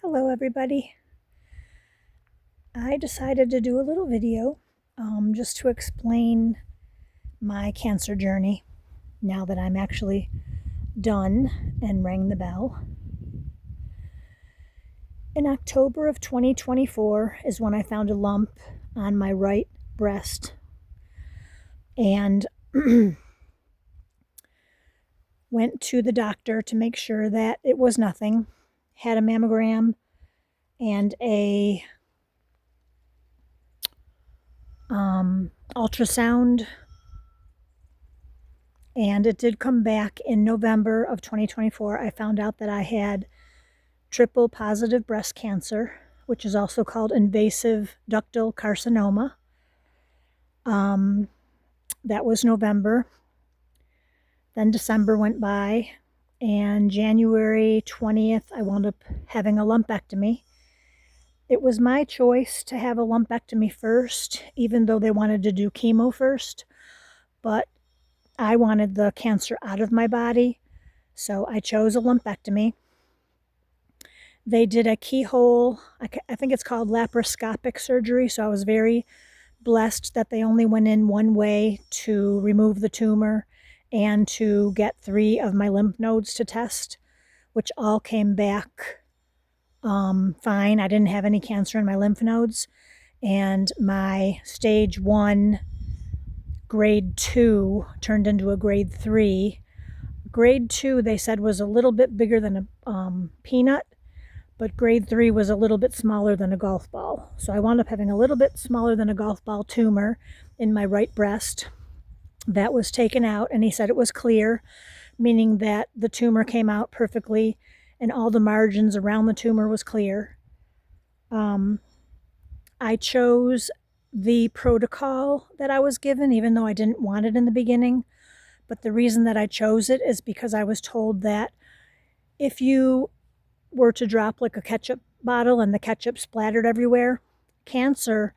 Hello everybody. I decided to do a little video just to explain my cancer journey now that I'm actually done and rang the bell. In October of 2024 is when I found a lump on my right breast and went to the doctor to make sure that it was nothing. Had a mammogram and a ultrasound, and it did come back in November of 2024. I found out that I had triple positive breast cancer, which is also called invasive ductal carcinoma. That was November. Then December went by, and January 20th, I wound up having a lumpectomy. It was my choice to have a lumpectomy first, even though they wanted to do chemo first, but I wanted the cancer out of my body, so I chose a lumpectomy. They did a keyhole, I think it's called laparoscopic surgery, so I was very blessed that they only went in one way to remove the tumor and to get 3 of my lymph nodes to test, which all came back fine. I didn't have any cancer in my lymph nodes, and my stage 1 grade 2 turned into a grade 3. Grade 2 they said was a little bit bigger than a peanut, but grade 3 was a little bit smaller than a golf ball. So I wound up having a little bit smaller than a golf ball tumor in my right breast. That was taken out, and he said it was clear, meaning that the tumor came out perfectly and all the margins around the tumor was clear. I chose the protocol that I was given, even though I didn't want it in the beginning. But the reason that I chose it is because I was told that if you were to drop like a ketchup bottle and the ketchup splattered everywhere, cancer,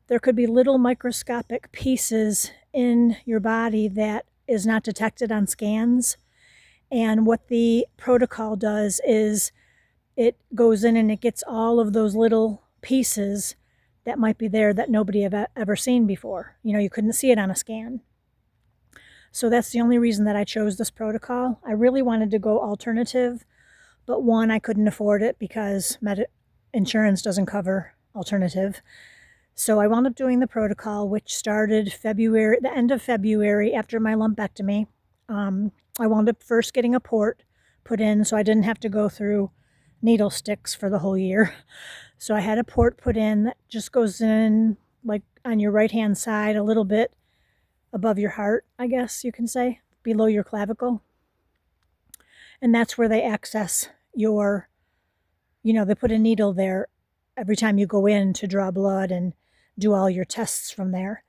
there could be little microscopic pieces in your body that is not detected on scans. And what the protocol does is it goes in and it gets all of those little pieces that might be there that nobody have ever seen before. You couldn't see it on a scan. So that's the only reason that I chose this protocol. I really wanted to go alternative, but one, I couldn't afford it because insurance doesn't cover alternative. So I wound up doing the protocol, which started the end of February after my lumpectomy. I wound up first getting a port put in so I didn't have to go through needle sticks for the whole year. So I had a port put in that just goes in like on your right hand side, a little bit above your heart, I guess you can say, below your clavicle. And that's where they access your, they put a needle there every time you go in to draw blood and do all your tests from there.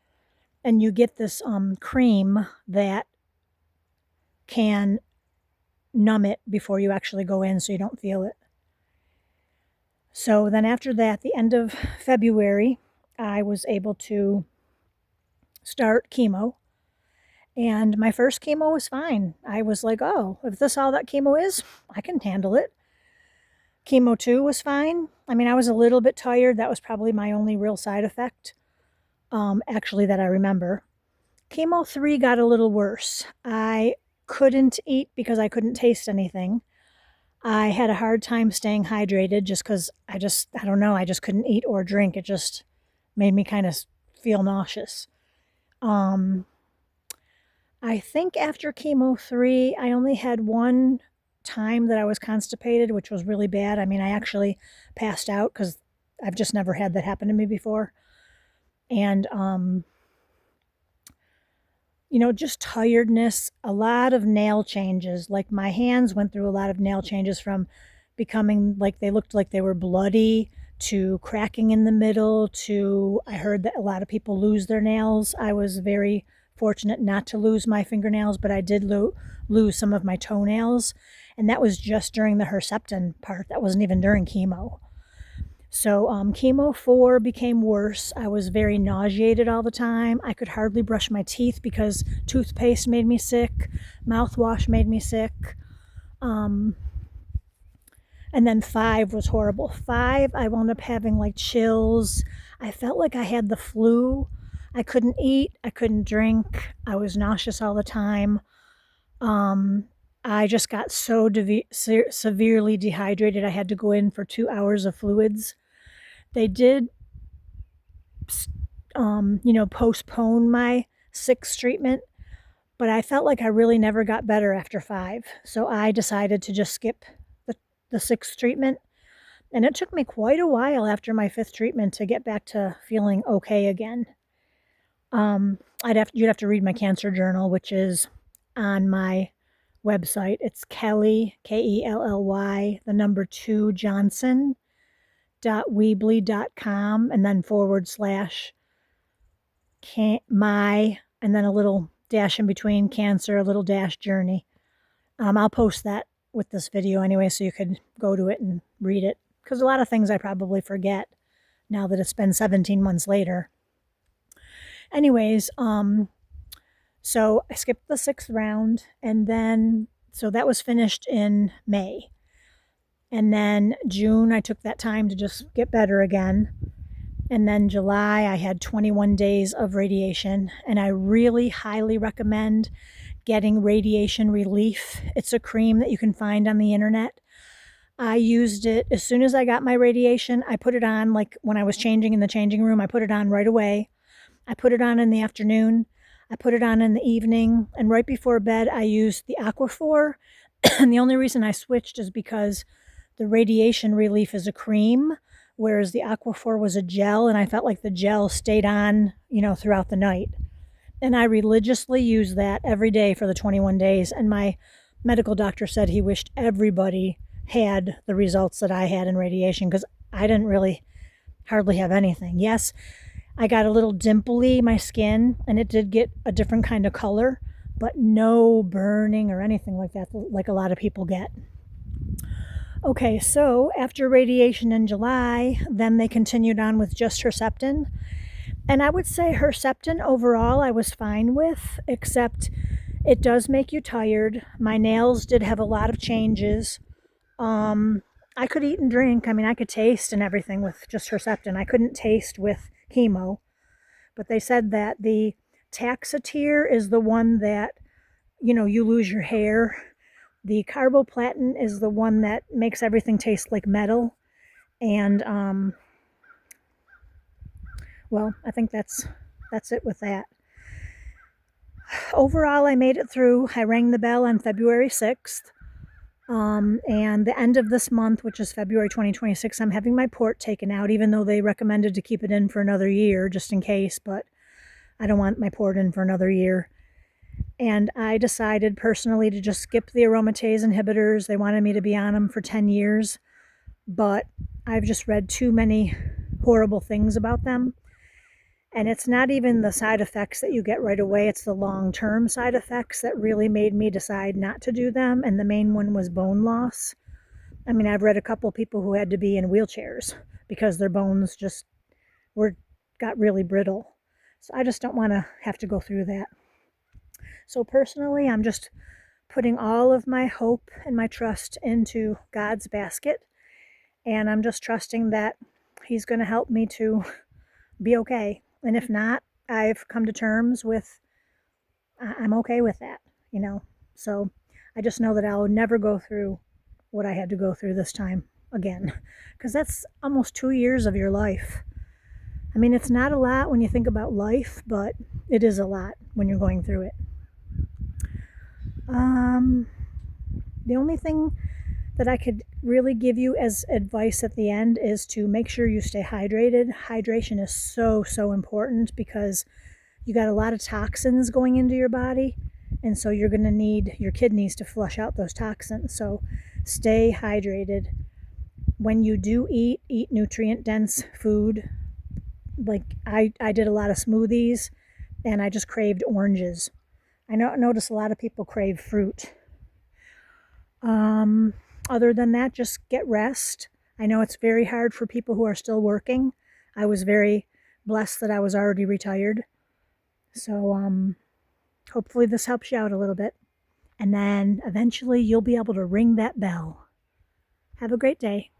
And you get this cream that can numb it before you actually go in so you don't feel it. So then after that, the end of February, I was able to start chemo. And my first chemo was fine. I was like, oh, if this all that chemo is, I can handle it. Chemo 2 was fine. I mean, I was a little bit tired. That was probably my only real side effect, actually, that I remember. Chemo 3 got a little worse. I couldn't eat because I couldn't taste anything. I had a hard time staying hydrated just because I don't know, I just couldn't eat or drink. It just made me kind of feel nauseous. I think after chemo 3, I only had one time that I was constipated, which was really bad. I mean, I actually passed out because I've just never had that happen to me before. And just tiredness, a lot of nail changes. Like my hands went through a lot of nail changes from becoming like they looked like they were bloody to cracking in the middle to I heard that a lot of people lose their nails. I was very fortunate not to lose my fingernails, but I did lose some of my toenails. And that was just during the Herceptin part. That wasn't even during chemo. So chemo 4 became worse. I was very nauseated all the time. I could hardly brush my teeth because toothpaste made me sick. Mouthwash made me sick. And And then 5 was horrible. 5, I wound up having like chills. I felt like I had the flu. I couldn't eat. I couldn't drink. I was nauseous all the time. Um, I just got so severely dehydrated. I had to go in for 2 hours of fluids. They did, postpone my 6th treatment, but I felt like I really never got better after 5. So I decided to just skip the 6th treatment. And it took me quite a while after my 5th treatment to get back to feeling okay again. You'd have to read my cancer journal, which is on my website. It's Kelly, Kelly, the number 2 Johnson.weebly.com, and then / my, and then a little dash in between, cancer, a little dash journey. I'll post that with this video anyway, so you could go to it and read it, because a lot of things I probably forget now that it's been 17 months later. Anyways, so I skipped the 6th round, and then, so that was finished in May. And then June, I took that time to just get better again. And then July, I had 21 days of radiation, and I really highly recommend getting radiation relief. It's a cream that you can find on the internet. I used it as soon as I got my radiation. I put it on, like when I was changing in the changing room, I put it on right away. I put it on in the afternoon. I put it on in the evening. And right before bed, I used the Aquaphor. And the only reason I switched is because the radiation relief is a cream, whereas the Aquaphor was a gel, and I felt like the gel stayed on, throughout the night. And I religiously used that every day for the 21 days. And my medical doctor said he wished everybody had the results that I had in radiation, because I didn't really hardly have anything. Yes, I got a little dimply, my skin, and it did get a different kind of color, but no burning or anything like that, like a lot of people get. Okay, so after radiation in July, then they continued on with just Herceptin. And I would say Herceptin overall I was fine with, except it does make you tired. My nails did have a lot of changes. I could eat and drink. I mean, I could taste and everything with just Herceptin. I couldn't taste with chemo. But they said that the Taxotere is the one that, you lose your hair. The carboplatin is the one that makes everything taste like metal. And, I think that's it with that. Overall, I made it through. I rang the bell on February 6th. And the end of this month, which is February 2026, I'm having my port taken out, even though they recommended to keep it in for another year, just in case, but I don't want my port in for another year. And I decided personally to just skip the aromatase inhibitors. They wanted me to be on them for 10 years, but I've just read too many horrible things about them. And it's not even the side effects that you get right away, it's the long-term side effects that really made me decide not to do them. And the main one was bone loss. I mean, I've read a couple people who had to be in wheelchairs because their bones just got really brittle. So I just don't want to have to go through that. So personally, I'm just putting all of my hope and my trust into God's basket. And I'm just trusting that He's going to help me to be okay. And if not, I've come to terms with, I'm okay with that, So I just know that I'll never go through what I had to go through this time again, because that's almost 2 years of your life. I mean, it's not a lot when you think about life, but it is a lot when you're going through it. The only thing that I could really give you as advice at the end is to make sure you stay hydrated. Hydration is so, so important, because you got a lot of toxins going into your body, and so you're going to need your kidneys to flush out those toxins. So stay hydrated. When you do eat nutrient-dense food. Like I did a lot of smoothies, and I just craved oranges. I notice a lot of people crave fruit. Other than that, just get rest. I know it's very hard for people who are still working. I was very blessed that I was already retired. So hopefully this helps you out a little bit. And then eventually you'll be able to ring that bell. Have a great day.